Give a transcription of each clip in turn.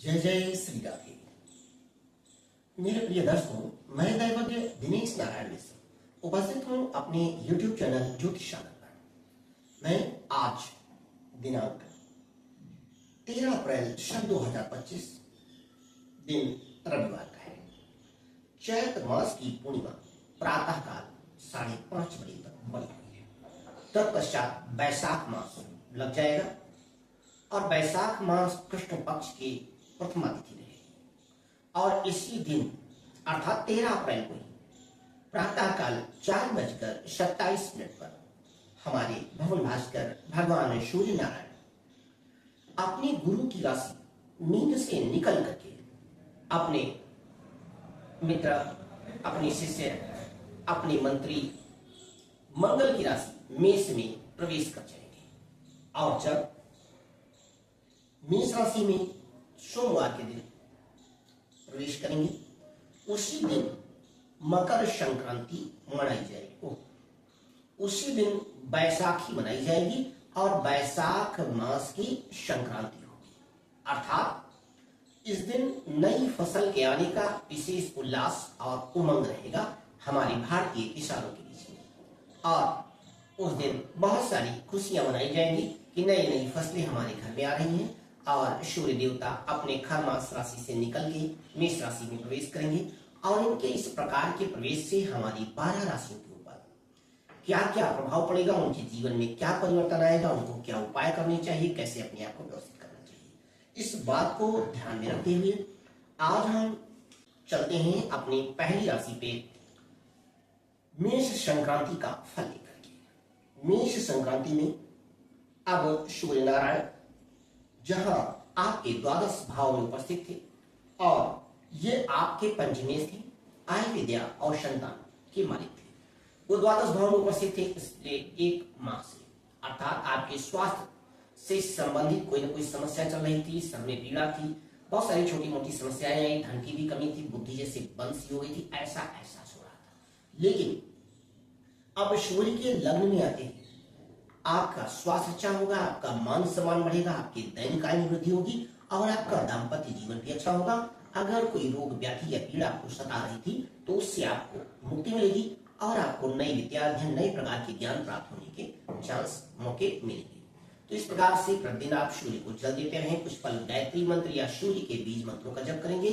जय जय श्री राधे। मेरे प्रिय दर्शकों, मैं दैवज्ञ दिनेश नारायण मिश्र उपस्थित हूं अपने YouTube चैनल ज्योतिषानंद पर। मैं आज दिनांक 13 अप्रैल सन 2025 दिन रविवार का है। चैत मास की पूर्णिमा प्रातः काल 5:30 बजे तक बनी हुई है। तत्पश्चात वैशाख मास लग जाएगा और वैशाख मास कृष्ण पक्ष की प्रथमा तिथि रहेगी और इसी दिन अर्थात 13 अप्रैल को ही प्रातः काल 4:27 पर हमारे भवन भास्कर भगवान सूर्य नारायण अपनी गुरु की राशि मीन से निकल करके अपने मित्र, अपने शिष्य, अपने मंत्री मंगल की राशि मेष में प्रवेश कर जाएंगे और जब मेष राशि में सोमवार के दिन प्रवेश करेंगे उसी दिन मकर संक्रांति मनाई जाएगी। उसी दिन बैसाखी मनाई जाएगी और बैसाख मास की संक्रांति होगी। अर्थात इस दिन नई फसल के आने का विशेष उल्लास और उमंग रहेगा हमारे भारतीय किसानों के बीच में और उस दिन बहुत सारी खुशियां मनाई जाएंगी कि नई नई फसलें हमारे घर में आ रही हैं और सूर्य देवता अपने खरमास राशि से निकल के मेष राशि में प्रवेश करेंगे और इनके इस प्रकार के प्रवेश से हमारी 12 राशियों के ऊपर क्या क्या प्रभाव पड़ेगा, उनके जीवन में क्या परिवर्तन आएगा, उनको क्या उपाय करने चाहिए, कैसे अपने आप को व्यवस्थित करना चाहिए, इस बात को ध्यान में रखते हुए आज हम चलते हैं अपनी पहली राशि पे मेष संक्रांति का फल लेकर के। मेष संक्रांति में अब सूर्य नारायण जहां आपके द्वादश भाव में उपस्थित थे और ये आपके पंचमेश थे, आय विद्या और संतान के मालिक थे। वो द्वादश भाव में उपस्थित थे इसलिए एक माह से अर्थात आपके स्वास्थ्य से संबंधित कोई ना कोई समस्या चल रही थी, सर में पीड़ा थी, बहुत सारी छोटी मोटी समस्याएं आई, धन की भी कमी थी, बुद्धि जैसे बंद सी हो गई थी, ऐसा एहसास हो रहा था। लेकिन अब सूर्य के लग्न में आते ही आपका स्वास्थ्य अच्छा होगा, आपका मान सम्मान बढ़ेगा, आपकी दैनिक आय में वृद्धि होगी और आपका दाम्पत्य जीवन भी अच्छा होगा। अगर कोई रोग व्याधि या पीड़ा आपको सता रही थी तो उससे आपको मुक्ति मिलेगी और आपको नई विद्या अध्ययन, नए प्रकार के ज्ञान प्राप्त होने के चांस, मौके मिलेंगे। तो इस प्रकार से प्रतिदिन आप सूर्य को जल देते रहें। कुछ पल गायत्री मंत्र या सूर्य के बीज मंत्रों का जप करेंगे।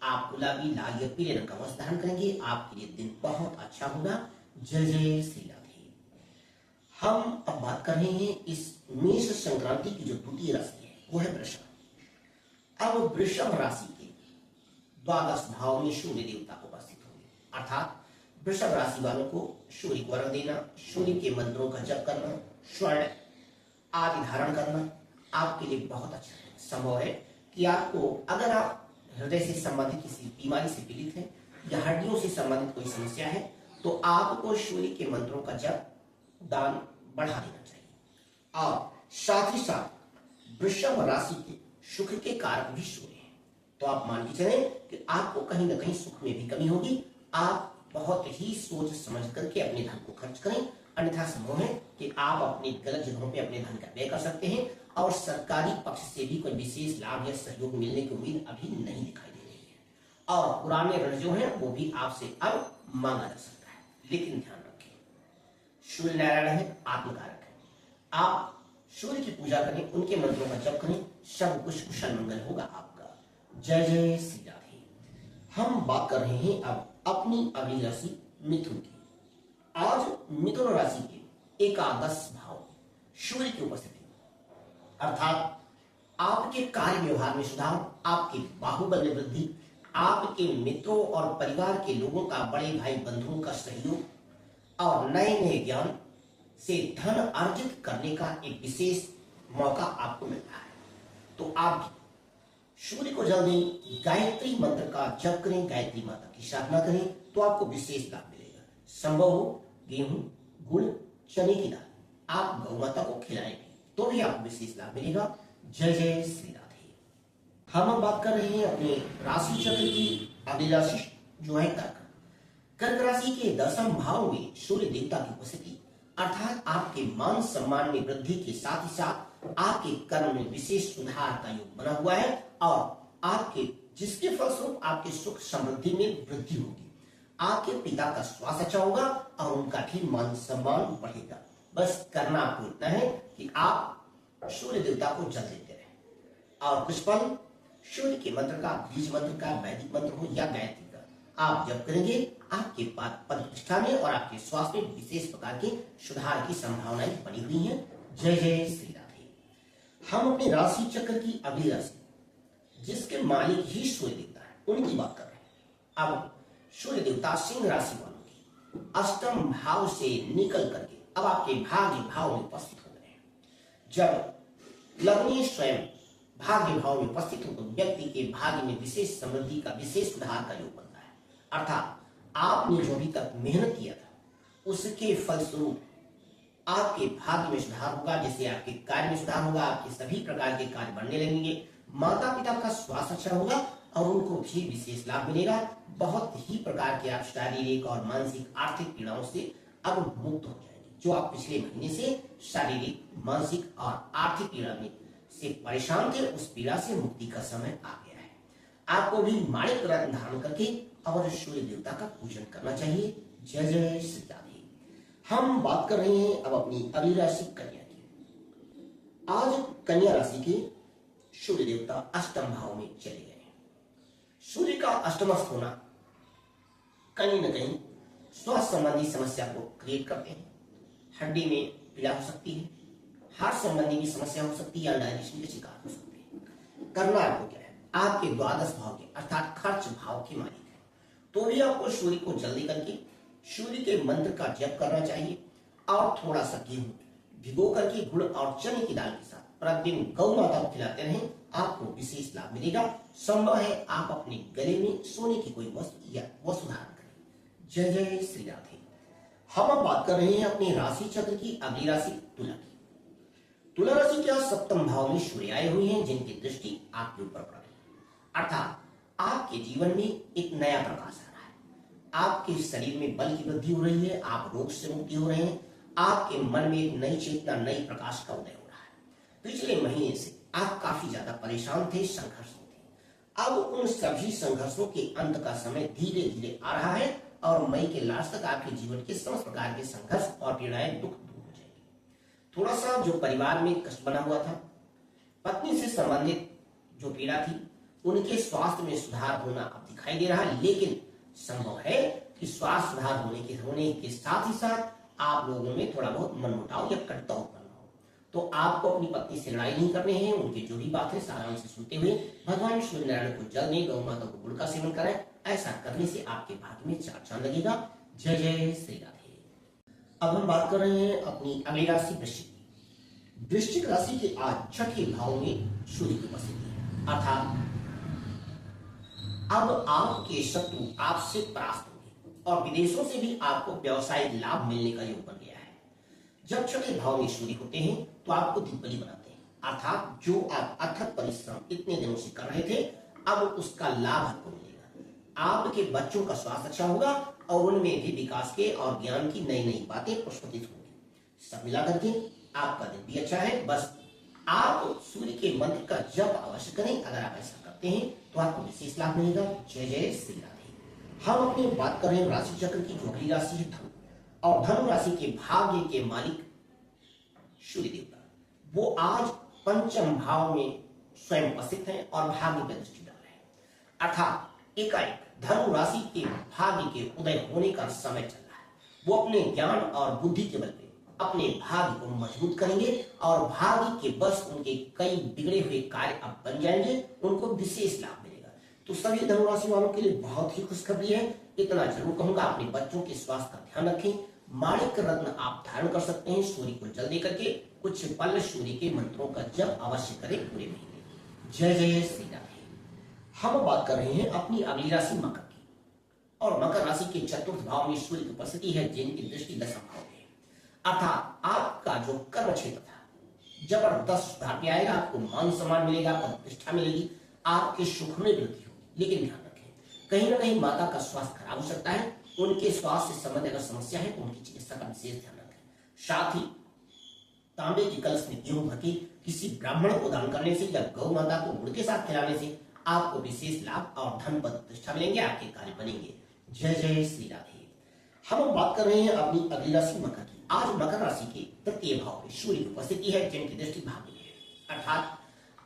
आप गुलाबी, लाल या पीले रंग का वस्त्र धारण करेंगे। आपके लिए दिन बहुत अच्छा होगा। जय जय श्री राधे। हम अब बात कर रहे हैं इस मेष संक्रांति की जो द्वितीय राशि है वो है वृषभ। अब वृषभ राशि के द्वादश भाव में सूर्य देवता उपस्थित होंगे अर्थात वृषभ राशि वालों को सूर्य को अर्घ्य देना, सूर्य के मंत्रों का जप करना, स्वर्ण आदि धारण करना आपके लिए बहुत अच्छा है। संभव है कि आपको, अगर आप हृदय से संबंधित किसी बीमारी से पीड़ित हैं या हड्डियों से संबंधित कोई समस्या है तो आपको सूर्य के मंत्रों का जप, दान बढ़ा देना चाहिए। और साथ ही साथ वृषभ राशि के सुख के कारक भी सूर्य हैं, तो आप मान के चलें कि आपको कहीं ना कहीं सुख में भी कमी होगी। आप बहुत ही सोच समझ करके अपने धन को खर्च करें, अन्यथा संभव है कि आप अपनी गलत जगहों पे अपने धन का व्यय कर सकते हैं और सरकारी पक्ष से भी कोई विशेष लाभ या सहयोग मिलने की उम्मीद अभी नहीं दिखाई दे रही है और पुराने ऋण जो है वो भी आपसे अब मांगा जा सकता है। लेकिन ध्यान रखें, सूर्य नारायण है, आत्मकारक है। आप सूर्य की पूजा करें, उनके मंत्रों का जप करें, सब कुछ कुशल मंगल होगा आपका। जय जय श्री राधे। हम बात कर रहे हैं अब अपनी अगली राशि मिथुन की। आज मिथुन राशि के एकादश भाव सूर्य की उपस्थिति अर्थात आपके कार्य व्यवहार में सुधार, आपके बाहुबल में वृद्धि, आपके मित्रों और परिवार के लोगों का, बड़े भाई बंधुओं का सहयोग और नए नए ज्ञान से धन अर्जित करने का एक विशेष मौका आपको मिल रहा है। तो आप सूर्य को जल दें, गायत्री मंत्र का जप करें, गायत्री माता की साधना करें तो आपको विशेष लाभ मिलेगा। संभव हो गेहूं, गुड़, चने की दाल आप गौ माता को खिलाएं भी तो भी आपको विशेष लाभ मिलेगा। जय जय श्री राधे। हम बात कर रहे हैं अपने राशि चक्र की अगली राशि जो है कर्क। कर्क राशि के 10वें भाव में सूर्य देवता की उपस्थिति अर्थात आपके मान सम्मान में वृद्धि के साथ ही साथ आपके कर्म में विशेष सुधार का योग बना हुआ है और आपके जिसके फलस्वरूप आपके सुख समृद्धि में वृद्धि होगी। आपके पिता का स्वास्थ्य अच्छा होगा और उनका भी मान सम्मान बढ़ेगा। बस करना आपको इतना है कि आप सूर्य देवता को जल देते रहे और कुछ पल सूर्य के मंत्र का, बीज मंत्र का, वैदिक मंत्र हो या गायत्री का आप जब करेंगे, आपके पद प्रतिष्ठा में और आपके स्वास्थ्य में विशेष प्रकार के सुधार की संभावनाएं बनी हुई हैं। जय जय श्री राधे। हम अपने राशि चक्र की अगली राशि जिसके मालिक ही सूर्य देवता है उनकी बात कर रहे हैं। अब सूर्य देवता सिंह राशि वालों की अष्टम भाव से निकल करके अब आपके भाग्य भाव में उपस्थित हो गए हैं। जब लग्नी स्वयं भाग्य भाव में उपस्थित हो तो व्यक्ति के भाग्य में विशेष समृद्धि का, विशेष सुधार का योग बनता है। अर्थात आपने जो अभी तक मेहनत किया था उसके फलस्वरूप आपके भाग्य में सुधार होगा, जैसे आपके कार्य में सुधार होगा, आपके सभी प्रकार के कार्य बनने लगेंगे, माता पिता का स्वास्थ्य अच्छा होगा और उनको भी विशेष लाभ मिलेगा। बहुत ही प्रकार के आप शारीरिक और मानसिक आर्थिक पीड़ाओं से अब मुक्त हो जाएंगे। जो आप पिछले महीने से शारीरिक, मानसिक और आर्थिक पीड़ा में से परेशान थे, उस पीड़ा से मुक्ति का समय आ गया है। आपको भी माणिक रत्न धारण करके और सूर्य देवता का पूजन करना चाहिए। जय जय श्री राधे। हम बात कर रहे हैं अब अपनी अगली राशि कन्या की। आज कन्या राशि के सूर्य देवता अष्टम भाव में चले गए हैं। सूर्य का अष्टमस्थ होना कहीं न कहीं स्वास्थ्य संबंधी समस्या को क्रिएट करते हैं। हड्डी में पीड़ा हो सकती है, हार्ट संबंधी भी समस्या हो सकती है या डायजेशन के शिकार हो सकते हैं। करना आपको क्या है, आपके द्वादश भाव के अर्थात खर्च भाव के मालिक है, तो भी आपको सूर्य को जल्दी करके सूर्य के मंत्र का जप करना चाहिए और थोड़ा सा गेहूं भिगो करके गुड़ और चने की दाल के साथ प्रतिदिन गौ माता को खिलाते रहें, आपको विशेष लाभ मिलेगा। संभव है आप अपने गले में सोने की कोई वस्तु या वस्तु धारण करें। जय जय श्री राधे। हम अब बात कर रहे हैं अपने राशि चक्र की अगली राशि तुला की। तुला राशि के सप्तम भाव में सूर्य आए हुए हैं जिनकी दृष्टि आपके ऊपर पड़ रही है। अर्थात आपके जीवन में एक नया प्रकाश आ रहा है, आपके शरीर में बल की वृद्धि हो रही है, आप रोग से मुक्ति हो रहे हैं, आपके मन में एक नई चेतना, नई प्रकाश का उदय हो रहा है। पिछले महीने से आप काफी ज्यादा परेशान थे, संघर्ष में थे। अब उन सभी संघर्षों के अंत का समय धीरे धीरे आ रहा है और मई के लास्ट तक आपके जीवन के समस्त प्रकार के संघर्ष और पीड़ाएं, दुख दूर हो जाएंगे। थोड़ा सा जो परिवार में कष्ट बना हुआ था, पत्नी से संबंधित जो पीड़ा थी, उनके स्वास्थ्य में सुधार होना अब दिखाई दे रहा है। लेकिन संभव है कि स्वास्थ्य सुधार होने के साथ ही साथ आप लोगों में थोड़ा बहुत मनमुटाव या कटुता उत्पन्न हो, तो आपको अपनी पत्नी से लड़ाई नहीं करनी है। उनके जो भी बात है सारांश से सुनते हुए भगवान सूर्य नारायण को जल दें, गौ माता को गुड़ का सेवन करें। ऐसा करने से आपके भाग्य में चार चांद लगेगा। जय जय श्री राधे। अब हम बात कर रहे हैं अपनी अगली राशि वृश्चिक की। वृश्चिक राशि के आज छठे भाव में सूर्य की उपस्थिति है, अर्थात अब आपके शत्रु आपसे परास्त होंगे और विदेशों से भी आपको व्यवसायिक लाभ मिलने का योग बन गया है। जब छठे भाव में सूर्य होते हैं तो आपको दिग्बली बनाते हैं, अर्थात जो आप अथक परिश्रम इतने दिनों से कर रहे थे अब उसका लाभ आपको मिलेगा। आपके बच्चों का स्वास्थ्य अच्छा होगा और उनमें भी विकास के और ज्ञान की नई नई बातें प्रस्फुटित होंगी। सब मिलाकर के आपका दिन भी अच्छा है। बस आप सूर्य के मंत्र का जप अवश्य करें। अगर आप ऐसा करते हैं तो आपको विशेष लाभ मिलेगा। जय जय श्री राधे। हम अपनी बात कर रहे हैं राशि चक्र की। जो अगली राशि है धनु, और धनु राशि के भाग्य के मालिक सूर्य देवता, वो आज पंचम भाव में स्वयं उपस्थित हैं और भाग्य पर दृष्टि डाल रहे हैं। अर्थात एकाएक धनु राशि के भाग्य के उदय होने का समय चल रहा है। वो अपने ज्ञान और बुद्धि के बल पे अपने भाग्य को मजबूत करेंगे और भाग्य के बस उनके कई बिगड़े हुए कार्य अब बन जाएंगे, उनको विशेष लाभ मिलेगा। तो सभी धनु राशि वालों के लिए बहुत ही खुशखबरी है। इतना जरूर कहूंगा, अपने बच्चों के स्वास्थ्य का ध्यान रखें। माणिक रत्न आप धारण कर सकते हैं। सूर्य को जल दे करके कुछ पल सूर्य के मंत्रों का जप अवश्य करें पूरे महीने। जय जय श्री राधे। हम बात कर रहे हैं अपनी अगली राशि मकर की, और मकर राशि के चतुर्थ भाव में सूर्य की उपस्थिति है जिनकी दृष्टि दशम भाव में है। अर्थात आपका जो कर्म क्षेत्र था जबरदस्त सुधार पे आएगा। आपको मान सम्मान मिलेगा, प्रतिष्ठा मिलेगी, आपके सुख में वृद्धि होगी। लेकिन ध्यान रखें, कहीं ना कहीं माता का स्वास्थ्य खराब हो सकता है। उनके स्वास्थ्य से संबंधित अगर समस्या है तो उनकी चिकित्सा का विशेष ध्यान रखें। साथ ही तांबे की कलश में गेहूं भर के किसी ब्राह्मण को दान करने से या गौ माता को गुड़ के साथ खिलाने से आपको विशेष लाभ और धन पद प्रतिष्ठा मिलेंगे, आपके कार्य बनेंगे। जय जय श्री राधे। हम बात कर रहे हैं अपनी अगली राशि मकर की। आज मकर राशि के तृतीय भाव में सूर्य की उपस्थिति है, जिनकी दृष्टि भाग्य में है, अर्थात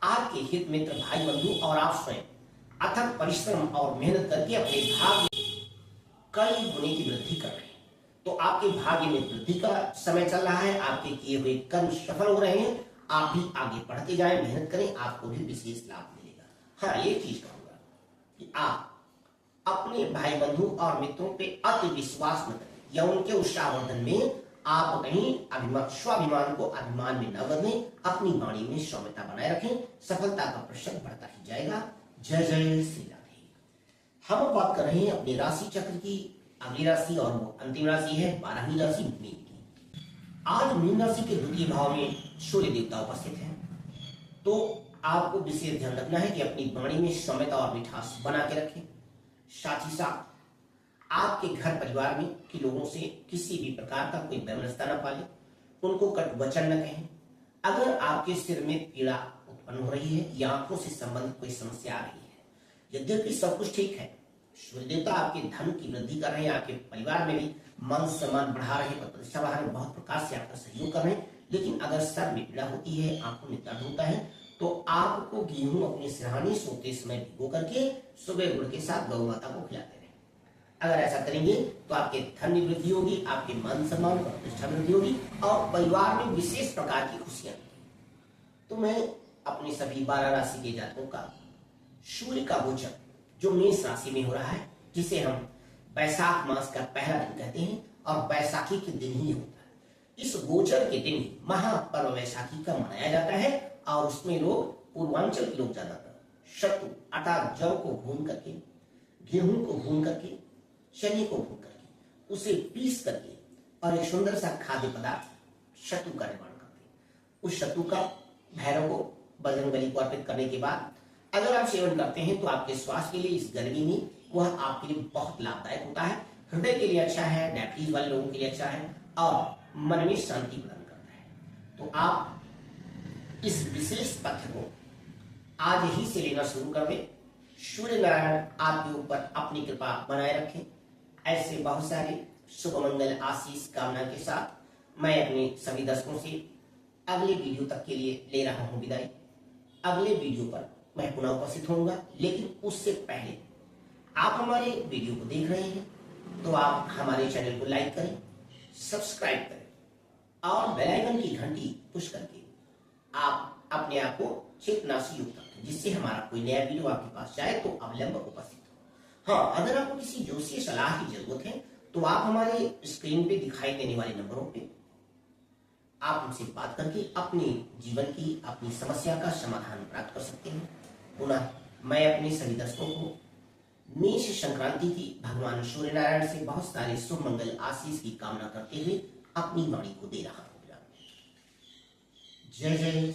आपके हित मित्र, भाई बंधु और आप स्वयं अथक परिश्रम और मेहनत करके अपने भाग्य कई गुने की वृद्धि कर रहे हैं। तो आपके भाग्य में वृद्धि का समय चल रहा है, आपके किए हुए कर्म सफल हो रहे हैं। आप भी आगे बढ़ते जाएं, मेहनत करें, आपको भी विशेष लाभ मिलेगा। हाँ, एक चीज कहूंगा कि आप अपने भाई बंधु और मित्रों पे अति विश्वास न करें या उनके उत्साहवर्धन में आप कहीं स्वाभिमान को अभिमान में न बदलें। अपनी वाणी में सौम्यता बनाए रखें, सफलता का प्रतिशत बढ़ता ही जाएगा। जय जय श्री राधे। हम बात कर रहे हैं अपनी राशि चक्र की अगली राशि और वो अंतिम राशि है 12वीं राशि मीन की। आज मीन राशि के द्वितीय भाव में सूर्य देवता उपस्थित है, तो आपको विशेष ध्यान रखना है कि अपनी वाणी में सौम्यता और मिठास बना के रखें। साथ ही साथ आपके घर परिवार में के लोगों से किसी भी प्रकार का कोई वैमनस्यता न पाले, उनको कटु वचन न कहें। अगर आपके सिर में पीड़ा उत्पन्न हो रही है या आंखों से संबंधित कोई समस्या आ रही है, यद्यपि सब कुछ ठीक है, सूर्य देवता आपके धन की वृद्धि कर रहे हैं, आपके परिवार में भी मान सम्मान बढ़ा रहे हैं, प्रतिष्ठा बढ़ा रहे हैं, बहुत प्रकार से आपका सहयोग कर रहे हैं। लेकिन अगर सर में पीड़ा होती है, आंखों में दर्द होता है, तो आपको गेहूं अपने सिरहाने सोते समय भिगो करके सुबह गुड़ के साथ गौ माता को खिलाते रहे। अगर ऐसा करेंगे तो आपके धन में वृद्धि होगी, आपके मान सम्मान और प्रतिष्ठा वृद्धि होगी और परिवार में विशेष प्रकार की खुशियां मिलेंगी। तो मैं अपने सभी 12 राशि के जातकों का सूर्य का गोचर जो मेष राशि में हो रहा है, जिसे हम बैसाख मास का पहला दिन कहते हैं और बैसाखी के दिन ही होता है, इस गोचर के दिन ही महापर्व बैसाखी का मनाया जाता है। और उसमें लोग पूर्वांचल के लोग ज्यादातर सत्तू, आटा, जौ को भून करके, गेहूं को भून करके, चने को भून करके, उसे पीस करके और एक सुंदर सा खाद्य पदार्थ सत्तू का निर्माण करते हैं। उस सत्तू का भैरव को, बजरंगबली को अर्पित करने के बाद अगर आप सेवन करते हैं तो आपके स्वास्थ्य के लिए इस गर्मी में वह आपके लिए बहुत लाभदायक होता है। हृदय के लिए अच्छा है, डायबिटीज वाले लोगों के लिए अच्छा है और मन में शांति प्रदान करता है। तो आप इस विशेष पथ्य को आज ही से लेना शुरू कर दें। सूर्य नारायण आपके ऊपर अपनी कृपा बनाए रखें। ऐसे बहुत सारे शुभ मंगल आशीष कामना के साथ मैं अपने सभी दर्शकों से अगले वीडियो तक के लिए ले रहा हूं विदाई। अगले वीडियो पर मैं पुनः उपस्थित होऊंगा, लेकिन उससे पहले आप हमारे वीडियो को देख रहे हैं तो आप हमारे चैनल को लाइक करें, सब्सक्राइब करें और बेल आइकन की घंटी पुश करके आप अपने आप को चेतना से युक्त रखें, जिससे हमारा कोई नया वीडियो आपके पास जाए तो अवलंब उपस्थित हो। हाँ, अगर आपको किसी ज्योतिषीय सलाह की जरूरत है तो आप हमारे स्क्रीन पे दिखाई देने वाले नंबरों पे आप हमसे बात करके अपने जीवन की, अपनी समस्या का समाधान प्राप्त कर सकते हैं। पुनः मैं अपने सभी दर्शकों को मेष संक्रांति की भगवान सूर्य नारायण से बहुत सारे शुभ मंगल आशीष की कामना करते हुए अपनी वाणी को दे रहा हूं। जय जय।